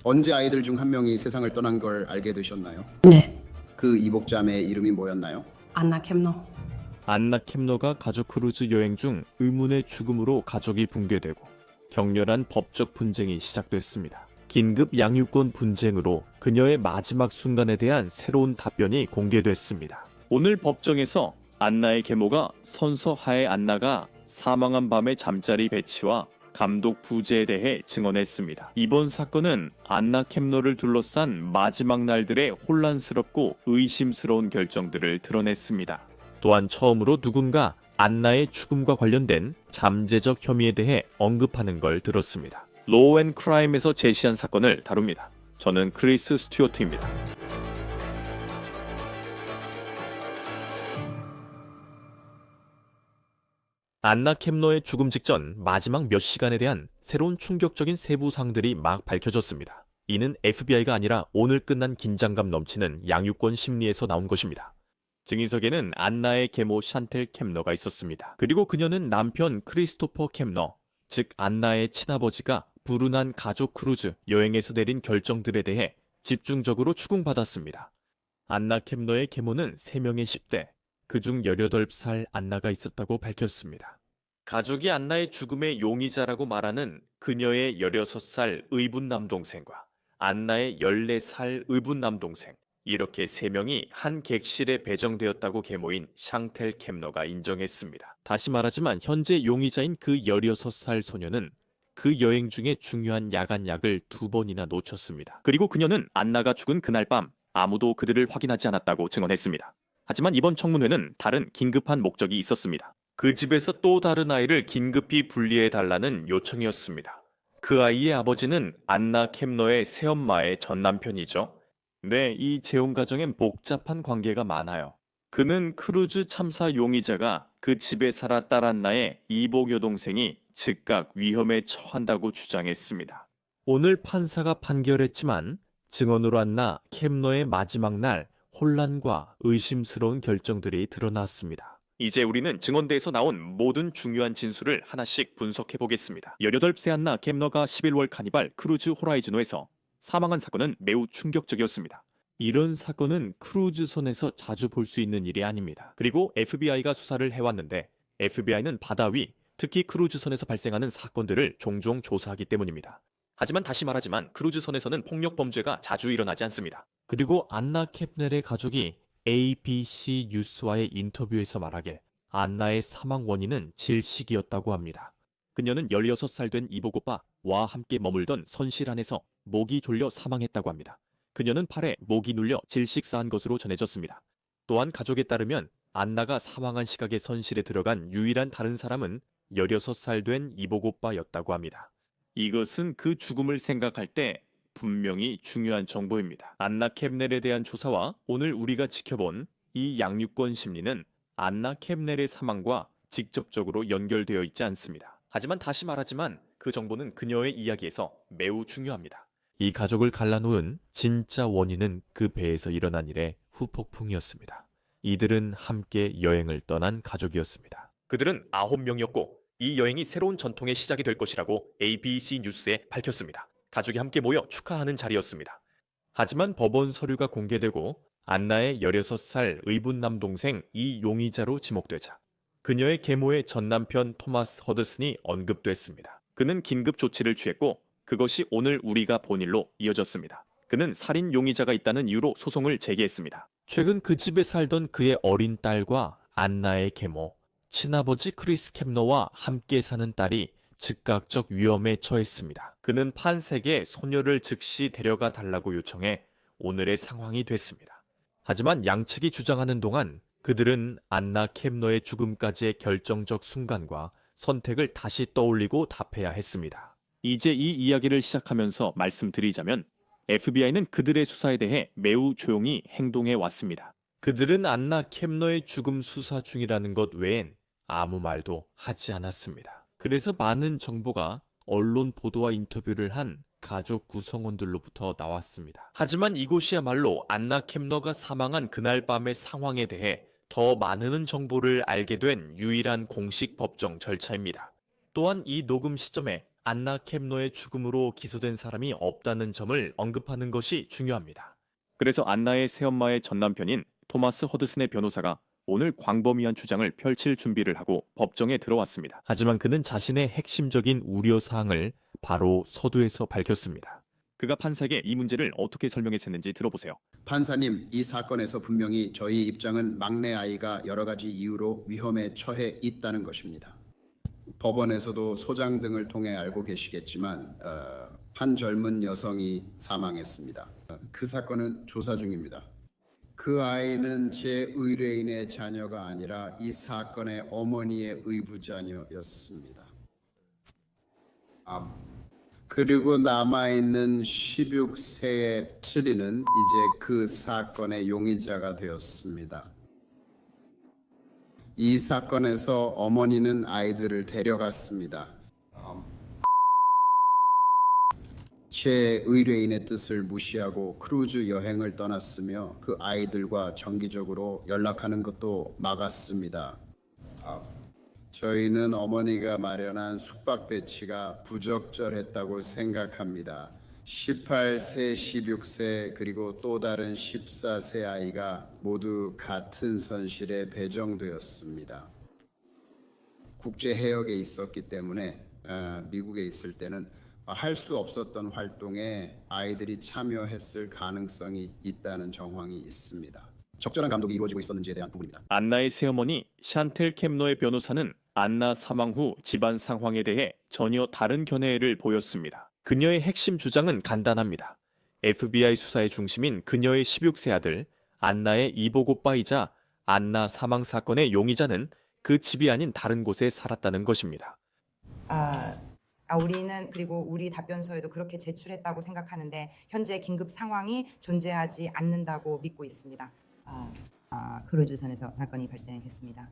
언제 아이들 중 한 명이 세상을 떠난 걸 알게 되셨나요? 네, 그 이복자매의 이름이 뭐였나요? 안나 캠너. 안나 켐너가 가족 크루즈 여행 중 의문의 죽음으로 가족이 붕괴되고 격렬한 법적 분쟁이 시작됐습니다. 긴급 양육권 분쟁으로 그녀의 마지막 순간에 대한 새로운 답변이 공개됐습니다. 오늘 법정에서 안나의 계모가 선서하의 안나가 사망한 밤의 잠자리 배치와 감독 부재에 대해 증언했습니다. 이번 사건은 안나 켐너를 둘러싼 마지막 날들의 혼란스럽고 의심스러운 결정들을 드러냈습니다. 또한 처음으로 누군가 안나의 죽음과 관련된 잠재적 혐의에 대해 언급하는 걸 들었습니다. 로우 앤 크라임에서 제시한 사건을 다룹니다. 저는 크리스 스튜어트입니다. 안나 켐너의 죽음 직전 마지막 몇 시간에 대한 새로운 충격적인 세부 사항들이 막 밝혀졌습니다. 이는 FBI가 아니라 오늘 끝난 긴장감 넘치는 양육권 심리에서 나온 것입니다. 증인석에는 안나의 계모 샨텔 켐너가 있었습니다. 그리고 그녀는 남편 크리스토퍼 켐너, 즉 안나의 친아버지가 불운한 가족 크루즈 여행에서 내린 결정들에 대해 집중적으로 추궁받았습니다. 안나 켐너의 계모는 3명의 10대, 그중 18살 안나가 있었다고 밝혔습니다. 가족이 안나의 죽음의 용의자라고 말하는 그녀의 16살 의붓 남동생과 안나의 14살 의붓 남동생, 이렇게 3명이 한 객실에 배정되었다고 계모인 샹텔 켐너가 인정했습니다. 다시 말하지만 현재 용의자인 그 16살 소녀는 그 여행 중에 중요한 야간약을 2번이나 놓쳤습니다. 그리고 그녀는 안나가 죽은 그날 밤 아무도 그들을 확인하지 않았다고 증언했습니다. 하지만 이번 청문회는 다른 긴급한 목적이 있었습니다. 그 집에서 또 다른 아이를 긴급히 분리해달라는 요청이었습니다. 그 아이의 아버지는 안나 켐너의 새엄마의 전남편이죠. 네, 이 재혼 가정엔 복잡한 관계가 많아요. 그는 크루즈 참사 용의자가 그 집에 살았던 안나의 이복 여동생이 즉각 위험에 처한다고 주장했습니다. 오늘 판사가 판결했지만 증언으로 안나 켐너의 마지막 날 혼란과 의심스러운 결정들이 드러났습니다. 이제 우리는 증언대에서 나온 모든 중요한 진술을 하나씩 분석해 보겠습니다. 18세 안나 켐너가 11월 카니발 크루즈 호라이즈노에서 사망한 사건은 매우 충격적이었습니다. 이런 사건은 크루즈선에서 자주 볼 수 있는 일이 아닙니다. 그리고 FBI가 수사를 해왔는데 FBI는 바다 위, 특히 크루즈선에서 발생하는 사건들을 종종 조사하기 때문입니다. 하지만 다시 말하지만 크루즈선에서는 폭력 범죄가 자주 일어나지 않습니다. 그리고 안나 캡넬의 가족이 ABC 뉴스와의 인터뷰에서 말하길 안나의 사망 원인은 질식이었다고 합니다. 그녀는 16살 된 이복 오빠와 함께 머물던 선실 안에서 목이 졸려 사망했다고 합니다. 그녀는 팔에 목이 눌려 질식사한 것으로 전해졌습니다. 또한 가족에 따르면 안나가 사망한 시각에 선실에 들어간 유일한 다른 사람은 16살 된 이복 오빠였다고 합니다. 이것은 그 죽음을 생각할 때 분명히 중요한 정보입니다. 안나 캡넬에 대한 조사와 오늘 우리가 지켜본 이 양육권 심리는 안나 캡넬의 사망과 직접적으로 연결되어 있지 않습니다. 하지만 다시 말하지만 그 정보는 그녀의 이야기에서 매우 중요합니다. 이 가족을 갈라놓은 진짜 원인은 그 배에서 일어난 일의 후폭풍이었습니다. 이들은 함께 여행을 떠난 가족이었습니다. 그들은 9명이었고 이 여행이 새로운 전통의 시작이 될 것이라고 ABC 뉴스에 밝혔습니다. 가족이 함께 모여 축하하는 자리였습니다. 하지만 법원 서류가 공개되고 안나의 16살 의붓 남동생 이 용의자로 지목되자 그녀의 계모의 전남편 토마스 허드슨이 언급됐습니다. 그는 긴급 조치를 취했고 그것이 오늘 우리가 본 일로 이어졌습니다. 그는 살인 용의자가 있다는 이유로 소송을 제기했습니다. 최근 그 집에 살던 그의 어린 딸과 안나의 계모, 친아버지 크리스 캡너와 함께 사는 딸이 즉각적 위험에 처했습니다. 그는 판세에게 소녀를 즉시 데려가 달라고 요청해 오늘의 상황이 됐습니다. 하지만 양측이 주장하는 동안 그들은 안나 캡너의 죽음까지의 결정적 순간과 선택을 다시 떠올리고 답해야 했습니다. 이제 이 이야기를 시작하면서 말씀드리자면 FBI는 그들의 수사에 대해 매우 조용히 행동해 왔습니다. 그들은 안나 캡너의 죽음 수사 중이라는 것 외엔 아무 말도 하지 않았습니다. 그래서 많은 정보가 언론 보도와 인터뷰를 한 가족 구성원들로부터 나왔습니다. 하지만 이곳이야말로 안나 캡너가 사망한 그날 밤의 상황에 대해 더 많은 정보를 알게 된 유일한 공식 법정 절차입니다. 또한 이 녹음 시점에 안나 캡노의 죽음으로 기소된 사람이 없다는 점을 언급하는 것이 중요합니다. 그래서 안나의 새엄마의 전남편인 토마스 허드슨의 변호사가 오늘 광범위한 주장을 펼칠 준비를 하고 법정에 들어왔습니다. 하지만 그는 자신의 핵심적인 우려사항을 바로 서두에서 밝혔습니다. 그가 판사에게 이 문제를 어떻게 설명했었는지 들어보세요. 판사님, 이 사건에서 분명히 저희 입장은 막내 아이가 여러 가지 이유로 위험에 처해 있다는 것입니다. 법원에서도 소장 등을 통해 알고 계시겠지만 한 젊은 여성이 사망했습니다. 그 사건은 조사 중입니다. 그 아이는 제 의뢰인의 자녀가 아니라 이 사건의 어머니의 의부자녀였습니다. 그리고 남아있는 16세의 트리는 이제 그 사건의 용의자가 되었습니다. 이 사건에서 어머니는 아이들을 데려갔습니다. 제 의뢰인의 뜻을 무시하고 크루즈 여행을 떠났으며 그 아이들과 정기적으로 연락하는 것도 막았습니다. 저희는 어머니가 마련한 숙박 배치가 부적절했다고 생각합니다. 18세, 16세 그리고 또 다른 14세 아이가 모두 같은 선실에 배정되었습니다. 국제 해역에 있었기 때문에 미국에 있을 때는 할 수 없었던 활동에 아이들이 참여했을 가능성이 있다는 정황이 있습니다. 적절한 감독이 이루어지고 있었는지에 대한 부분입니다. 안나의 새어머니 샨텔 캡노의 변호사는 안나 사망 후 집안 상황에 대해 전혀 다른 견해를 보였습니다. 그녀의 핵심 주장은 간단합니다. FBI 수사의 중심인 그녀의 16세 아들 안나의 이복 오빠이자 안나 사망 사건의 용의자는 그 집이 아닌 다른 곳에 살았다는 것입니다. 우리는 그리고 우리 답변서에도 그렇게 제출했다고 생각하는데 현재 긴급 상황이 존재하지 않는다고 믿고 있습니다. 크루즈선에서 사건이 발생했습니다.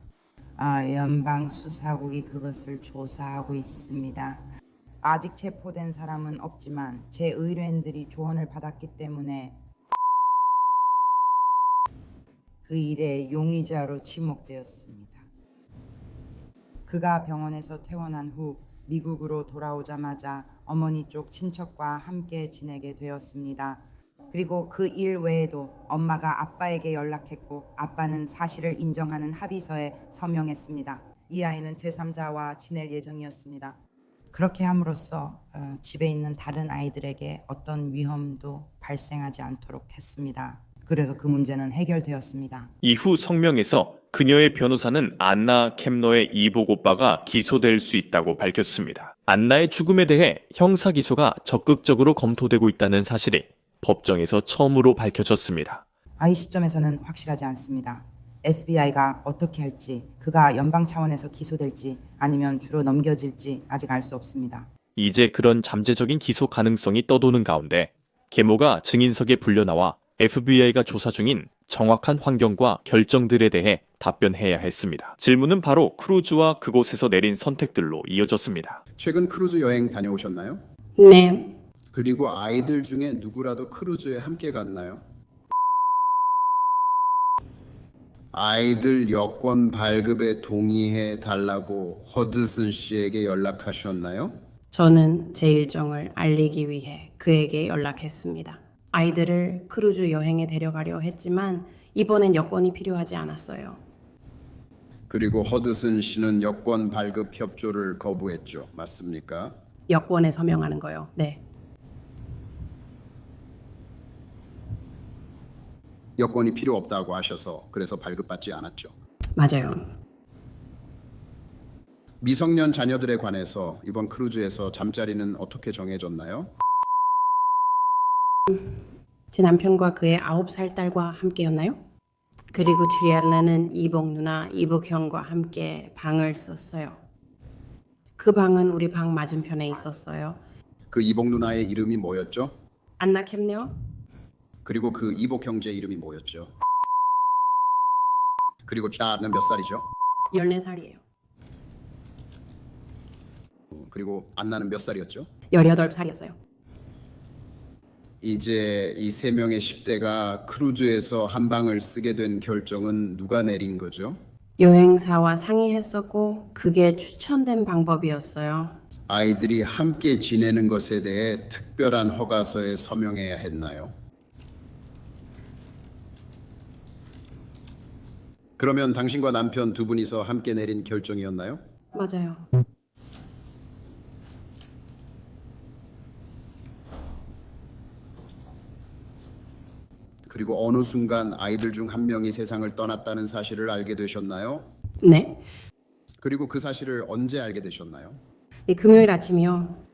연방 수사국이 그것을 조사하고 있습니다. 아직 체포된 사람은 없지만 제 의뢰인들이 조언을 받았기 때문에 그 일의 용의자로 지목되었습니다. 그가 병원에서 퇴원한 후 미국으로 돌아오자마자 어머니 쪽 친척과 함께 지내게 되었습니다. 그리고 그 일 외에도 엄마가 아빠에게 연락했고 아빠는 사실을 인정하는 합의서에 서명했습니다. 이 아이는 제3자와 지낼 예정이었습니다. 그렇게 함으로써 집에 있는 다른 아이들에게 어떤 위험도 발생하지 않도록 했습니다. 그래서 그 문제는 해결되었습니다. 이후 성명에서 그녀의 변호사는 안나 캡노의 이복 오빠가 기소될 수 있다고 밝혔습니다. 안나의 죽음에 대해 형사 기소가 적극적으로 검토되고 있다는 사실이 법정에서 처음으로 밝혀졌습니다. 이 시점에서는 확실하지 않습니다. FBI가 어떻게 할지, 그가 연방 차원에서 기소될지 아니면 주로 넘겨질지 아직 알 수 없습니다. 이제 그런 잠재적인 기소 가능성이 떠도는 가운데 계모가 증인석에 불려나와 FBI가 조사 중인 정확한 환경과 결정들에 대해 답변해야 했습니다. 질문은 바로 크루즈와 그곳에서 내린 선택들로 이어졌습니다. 최근 크루즈 여행 다녀오셨나요? 네, 그리고 아이들 중에 누구라도 크루즈에 함께 갔나요? 아이들 여권 발급에 동의해 달라고 허드슨 씨에게 연락하셨나요? 저는 제 일정을 알리기 위해 그에게 연락했습니다. 아이들을 크루즈 여행에 데려가려 했지만 이번엔 여권이 필요하지 않았어요. 그리고 허드슨 씨는 여권 발급 협조를 거부했죠. 맞습니까? 여권에 서명하는 거요. 네. 여권이 필요 없다고 하셔서 그래서 발급받지 않았죠. 맞아요. 미성년 자녀들에 관해서 이번 크루즈에서 잠자리는 어떻게 정해졌나요? 제 남편과 그의 9살 딸과 함께였나요? 그리고 트리알라는 이복 누나, 이복 형과 함께 방을 썼어요. 그 방은 우리 방 맞은편에 있었어요. 그 이복 누나의 이름이 뭐였죠? 안나 캡네요? 그리고 그 이복 형제 이름이 뭐였죠? 그리고 자는 몇 살이죠? 14살이에요. 그리고 안나는 몇 살이었죠? 18살이었어요. 이제 이 세 명의 10대가 크루즈에서 한 방을 쓰게 된 결정은 누가 내린 거죠? 여행사와 상의했었고 그게 추천된 방법이었어요. 아이들이 함께 지내는 것에 대해 특별한 허가서에 서명해야 했나요? 그러면 당신과 남편 두 분이서 함께 내린 결정이었나요? 맞아요. 그리고 어느 순간 아이들 중 한 명이 세상을 떠났다는 사실을 알게 되셨나요? 네. 그리고 그 사실을 언제 알게 되셨나요? 이 금요일 아침이요.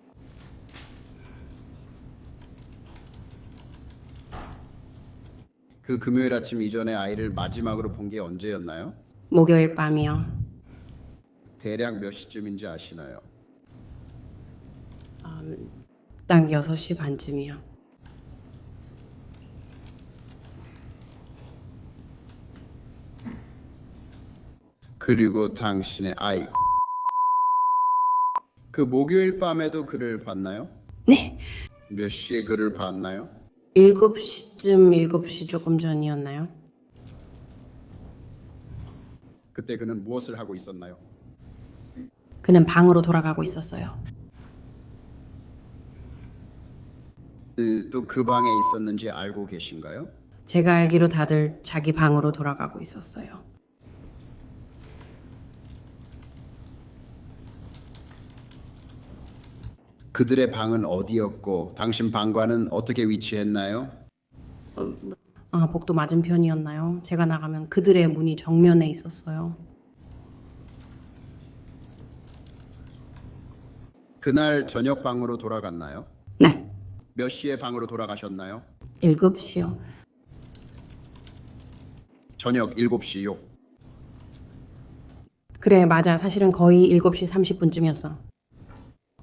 그 금요일 아침 이전에 아이를 마지막으로 본 게 언제였나요? 목요일 밤이요. 대략 몇 시쯤인지 아시나요? 딱 6시 반쯤이요. 그리고 당신의 아이. 그 목요일 밤에도 그를 봤나요? 네. 몇 시에 그를 봤나요? 7시쯤 7시 조금 전이었나요? 그때 그는 무엇을 하고 있었나요? 그는 방으로 돌아가고 있었어요. 또 그 방에 있었는지 알고 계신가요? 제가 알기로 다들 자기 방으로 돌아가고 있었어요. 그들의 방은 어디였고 당신 방과는 어떻게 위치했나요? 복도 맞은편이었나요? 제가 나가면 그들의 문이 정면에 있었어요. 그날 저녁 방으로 돌아갔나요? 네. 몇 시에 방으로 돌아가셨나요? 7시요. 저녁 7시요. 그래, 맞아. 사실은 거의 7시 30분쯤이었어.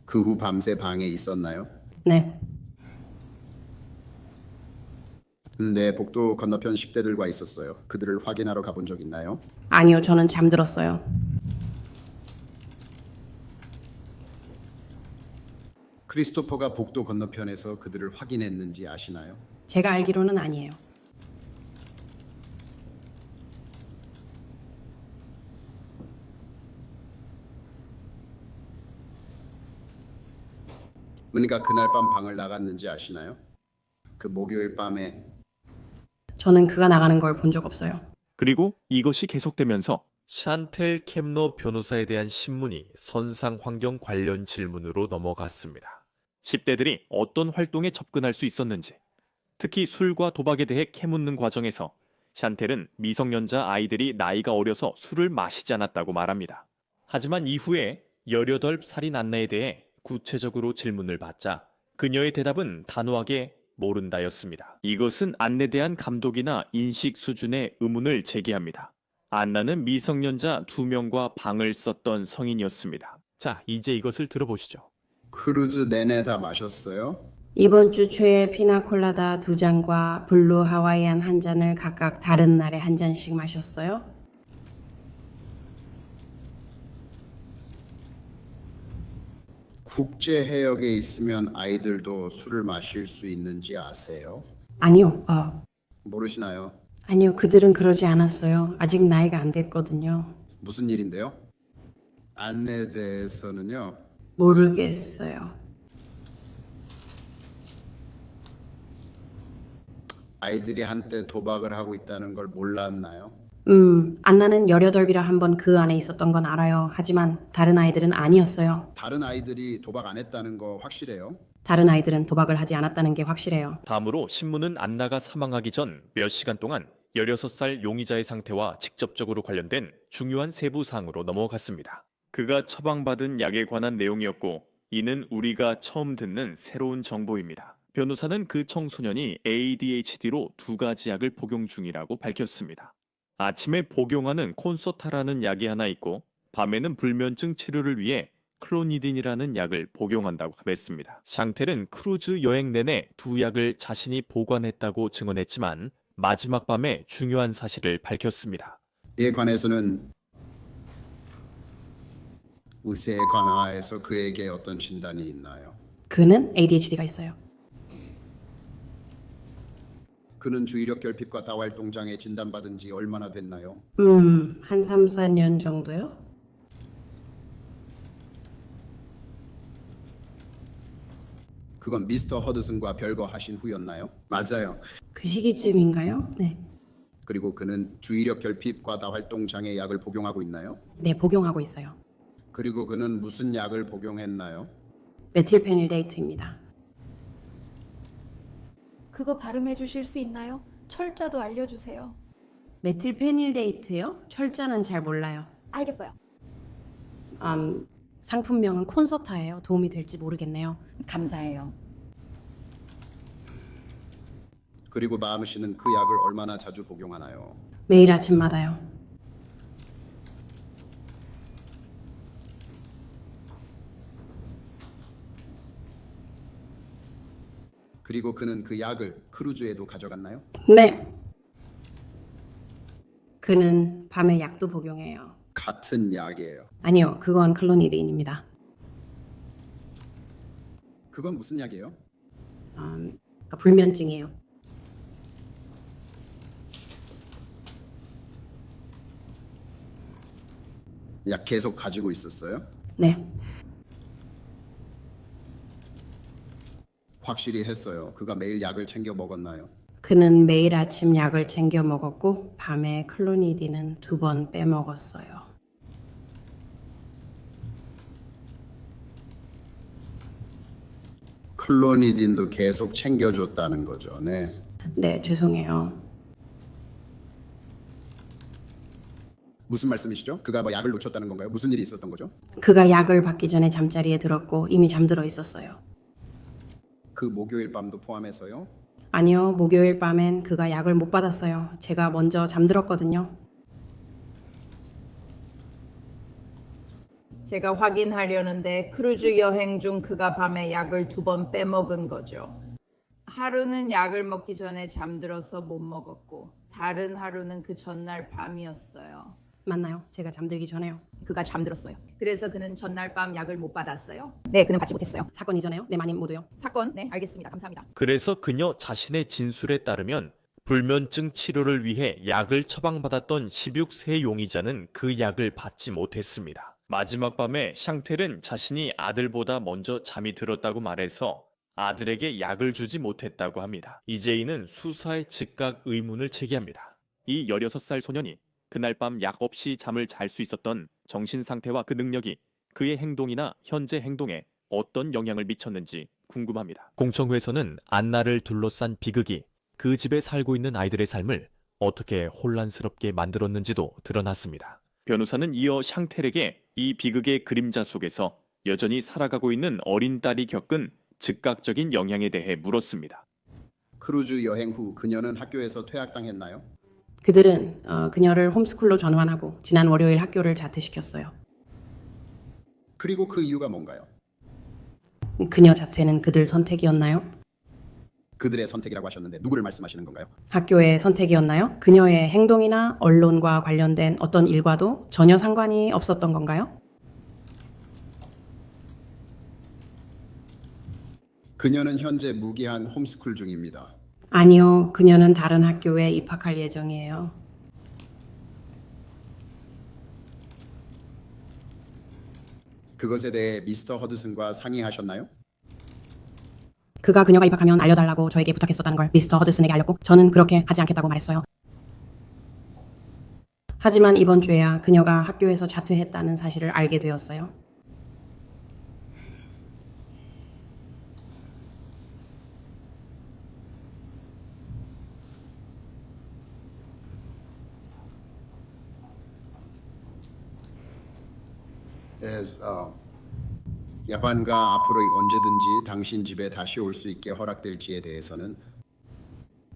그 후 밤새 방에 있었나요? 네. 네, 복도 건너편 10대들과 있었어요. 그들을 확인하러 가본 적 있나요? 아니요, 저는 잠들었어요. 크리스토퍼가 복도 건너편에서 그들을 확인했는지 아시나요? 제가 알기로는 아니에요. 그러니까 그날 밤 방을 나갔는지 아시나요? 그 목요일 밤에 저는 그가 나가는 걸 본 적 없어요. 그리고 이것이 계속되면서 샨텔 켐로 변호사에 대한 신문이 선상 환경 관련 질문으로 넘어갔습니다. 10대들이 어떤 활동에 접근할 수 있었는지, 특히 술과 도박에 대해 캐묻는 과정에서 샨텔은 미성년자 아이들이 나이가 어려서 술을 마시지 않았다고 말합니다. 하지만 이후에 18살인 안나에 대해 구체적으로 질문을 받자 그녀의 대답은 단호하게 모른다였습니다. 이것은 안나에 대한 감독이나 인식 수준의 의문을 제기합니다. 안나는 미성년자 2명과 방을 썼던 성인이었습니다. 자, 이제 이것을 들어보시죠. 크루즈 내내 다 마셨어요? 이번 주 초에 피나콜라다 2잔과 블루 하와이안 1잔을 각각 다른 날에 1잔씩 마셨어요. 국제 해역에 있으면 아이들도 술을 마실 수 있는지 아세요? 아니요. 모르시나요? 아니요. 그들은 그러지 않았어요. 아직 나이가 안 됐거든요. 무슨 일인데요? 안내에 대해서는요. 모르겠어요. 아이들이 한때 도박을 하고 있다는 걸 몰랐나요? 안나는 18이라 한번 그 안에 있었던 건 알아요. 하지만 다른 아이들은 아니었어요. 다른 아이들이 도박 안 했다는 거 확실해요? 다른 아이들은 도박을 하지 않았다는 게 확실해요. 다음으로 신문은 안나가 사망하기 전 몇 시간 동안 16살 용의자의 상태와 직접적으로 관련된 중요한 세부 사항으로 넘어갔습니다. 그가 처방받은 약에 관한 내용이었고 이는 우리가 처음 듣는 새로운 정보입니다. 변호사는 그 청소년이 ADHD로 2가지 약을 복용 중이라고 밝혔습니다. 아침에 복용하는 콘서타라는 약이 하나 있고 밤에는 불면증 치료를 위해 클로니딘이라는 약을 복용한다고 했습니다. 샹텔은 크루즈 여행 내내 2약을 자신이 보관했다고 증언했지만 마지막 밤에 중요한 사실을 밝혔습니다. 이에 관해서는 의사에 관하여서 그에게 어떤 진단이 있나요? 그는 ADHD가 있어요. 그는 주의력 결핍과 다활동장애 진단받은 지 얼마나 됐나요? 한 3, 4년 정도요? 그건 미스터 허드슨과 별거 하신 후였나요? 맞아요. 그 시기쯤인가요? 네. 그리고 그는 주의력 결핍 과다 활동 장애 약을 복용하고 있나요? 네, 복용하고 있어요. 그리고 그는 무슨 약을 복용했나요? 메틸페닐데이트입니다. 그거 발음해 주실 수 있나요? 철자도 알려주세요. 메틸페닐데이트요? 철자는 잘 몰라요. 알겠어요. 상품명은 콘서타예요. 도움이 될지 모르겠네요. 감사해요. 그리고 마음 씨는 그 약을 얼마나 자주 복용하나요? 매일 아침마다요. 그리고 그는 그 약을 크루즈에도 가져갔나요? 네. 그는 밤에 약도 복용해요. 같은 약이에요. 아니요, 그건 클로니딘입니다. 그건 무슨 약이에요? 그러니까 불면증이에요. 약 계속 가지고 있었어요? 네. 확실히 했어요. 그가 매일 약을 챙겨 먹었나요? 그는 매일 아침 약을 챙겨 먹었고 밤에 클로니딘은 2번 빼먹었어요. 클로니딘도 계속 챙겨줬다는 거죠. 네. 네, 죄송해요. 무슨 말씀이시죠? 그가 뭐 약을 놓쳤다는 건가요? 무슨 일이 있었던 거죠? 그가 약을 받기 전에 잠자리에 들었고 이미 잠들어 있었어요. 그 목요일 밤도 포함해서요? 아니요, 목요일 밤엔 그가 약을 못 받았어요. 제가 먼저 잠들었거든요. 제가 확인하려는데 크루즈 여행 중 그가 밤에 약을 2번 빼먹은 거죠. 하루는 약을 먹기 전에 잠들어서 못 먹었고 다른 하루는 그 전날 밤이었어요. 맞나요? 제가 잠들기 전에요. 그가 잠들었어요. 그래서 그는 전날 밤 약을 못 받았어요. 네, 그는 받지 못했어요. 사건 이전에요? 네, 마님 모두요. 사건, 네, 알겠습니다. 감사합니다. 그래서 그녀 자신의 진술에 따르면 불면증 치료를 위해 약을 처방받았던 16세 용의자는 그 약을 받지 못했습니다. 마지막 밤에 샹텔은 자신이 아들보다 먼저 잠이 들었다고 말해서 아들에게 약을 주지 못했다고 합니다. 이제이는 수사에 즉각 의문을 제기합니다. 이 16살 소년이 그날 밤 약 없이 잠을 잘 수 있었던 정신 상태와 그 능력이 그의 행동이나 현재 행동에 어떤 영향을 미쳤는지 궁금합니다. 공청회에서는 안나를 둘러싼 비극이 그 집에 살고 있는 아이들의 삶을 어떻게 혼란스럽게 만들었는지도 드러났습니다. 변호사는 이어 샹텔에게 이 비극의 그림자 속에서 여전히 살아가고 있는 어린 딸이 겪은 즉각적인 영향에 대해 물었습니다. 크루즈 여행 후 그녀는 학교에서 퇴학당했나요? 그들은 그녀를 홈스쿨로 전환하고 지난 월요일 학교를 자퇴시켰어요. 그리고 그 이유가 뭔가요? 그녀 자퇴는 그들 선택이었나요? 그들의 선택이라고 하셨는데 누구를 말씀하시는 건가요? 학교의 선택이었나요? 그녀의 행동이나 언론과 관련된 어떤 일과도 전혀 상관이 없었던 건가요? 그녀는 현재 무기한 홈스쿨 중입니다. 아니요, 그녀는 다른 학교에 입학할 예정이에요. 그것에 대해 미스터 허드슨과 상의하셨나요? 그가 그녀가 입학하면 알려달라고 저에게 부탁했었다는 걸 미스터 허드슨에게 알렸고 저는 그렇게 하지 않겠다고 말했어요. 하지만 이번 주에야 그녀가 학교에서 자퇴했다는 사실을 알게 되었어요. 야반과 앞으로 언제든지 당신 집에 다시 올 수 있게 허락될지에 대해서는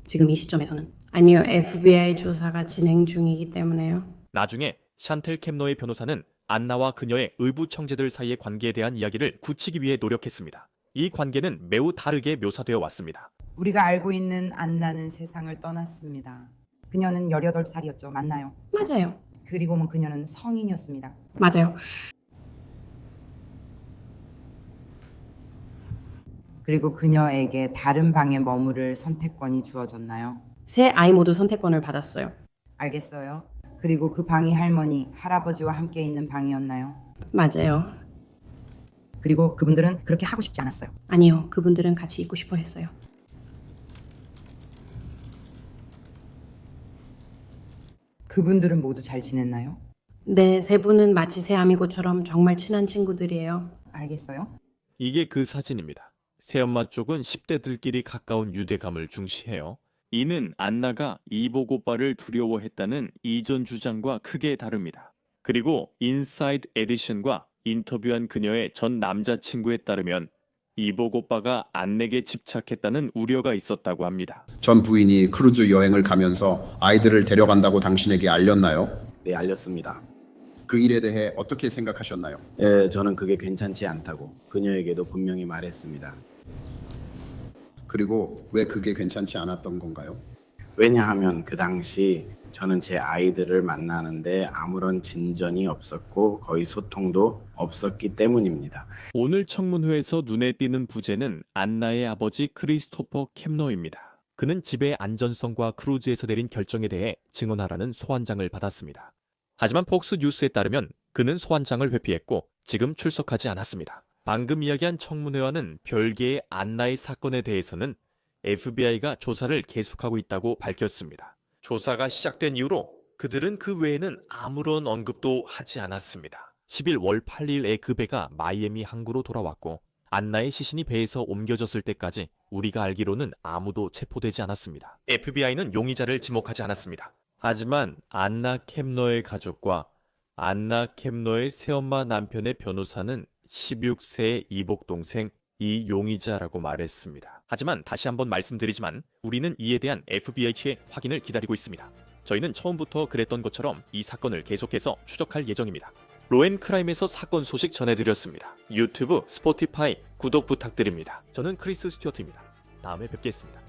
지금 이 시점에서는 아니요, FBI 조사가 진행 중이기 때문에요. 나중에 샨텔 캡노의 변호사는 안나와 그녀의 의부 청재들 사이의 관계에 대한 이야기를 굳히기 위해 노력했습니다. 이 관계는 매우 다르게 묘사되어 왔습니다. 우리가 알고 있는 안나는 세상을 떠났습니다. 그녀는 18살이었죠. 맞나요? 맞아요. 그리고 그녀는 성인이었습니다. 맞아요. 그리고 그녀에게 다른 방에 머무를 선택권이 주어졌나요? 세 아이 모두 선택권을 받았어요. 알겠어요. 그리고 그 방이 할머니, 할아버지와 함께 있는 방이었나요? 맞아요. 그리고 그분들은 그렇게 하고 싶지 않았어요. 아니요, 그분들은 같이 있고 싶어 했어요. 그분들은 모두 잘 지냈나요? 네, 세 분은 마치 새 아미고처럼 정말 친한 친구들이에요. 알겠어요. 이게 그 사진입니다. 새엄마 쪽은 10대들끼리 가까운 유대감을 중시해요. 이는 안나가 이복 오빠를 두려워했다는 이전 주장과 크게 다릅니다. 그리고 인사이드 에디션과 인터뷰한 그녀의 전 남자친구에 따르면 이복 오빠가 안내에 집착했다는 우려가 있었다고 합니다. 전 부인이 크루즈 여행을 가면서 아이들을 데려간다고 당신에게 알렸나요? 네, 알렸습니다. 그 일에 대해 어떻게 생각하셨나요? 예, 저는 그게 괜찮지 않다고 그녀에게도 분명히 말했습니다. 그리고 왜 그게 괜찮지 않았던 건가요? 왜냐하면 그 당시 저는 제 아이들을 만나는데 아무런 진전이 없었고 거의 소통도 없었기 때문입니다. 오늘 청문회에서 눈에 띄는 부재는 안나의 아버지 크리스토퍼 켐너입니다. 그는 집의 안전성과 크루즈에서 내린 결정에 대해 증언하라는 소환장을 받았습니다. 하지만 폭스 뉴스에 따르면 그는 소환장을 회피했고 지금 출석하지 않았습니다. 방금 이야기한 청문회와는 별개의 안나의 사건에 대해서는 FBI가 조사를 계속하고 있다고 밝혔습니다. 조사가 시작된 이후로 그들은 그 외에는 아무런 언급도 하지 않았습니다. 10일 월 8일에 그 배가 마이애미 항구로 돌아왔고 안나의 시신이 배에서 옮겨졌을 때까지 우리가 알기로는 아무도 체포되지 않았습니다. FBI는 용의자를 지목하지 않았습니다. 하지만 안나 켐너의 가족과 안나 켐너의 새엄마 남편의 변호사는 16세의 이복 동생 이 용의자라고 말했습니다. 하지만 다시 한번 말씀드리지만 우리는 이에 대한 FBI 측의 확인을 기다리고 있습니다. 저희는 처음부터 그랬던 것처럼 이 사건을 계속해서 추적할 예정입니다. 로앤크라임에서 사건 소식 전해드렸습니다. 유튜브, 스포티파이 구독 부탁드립니다. 저는 크리스 스튜어트입니다. 다음에 뵙겠습니다.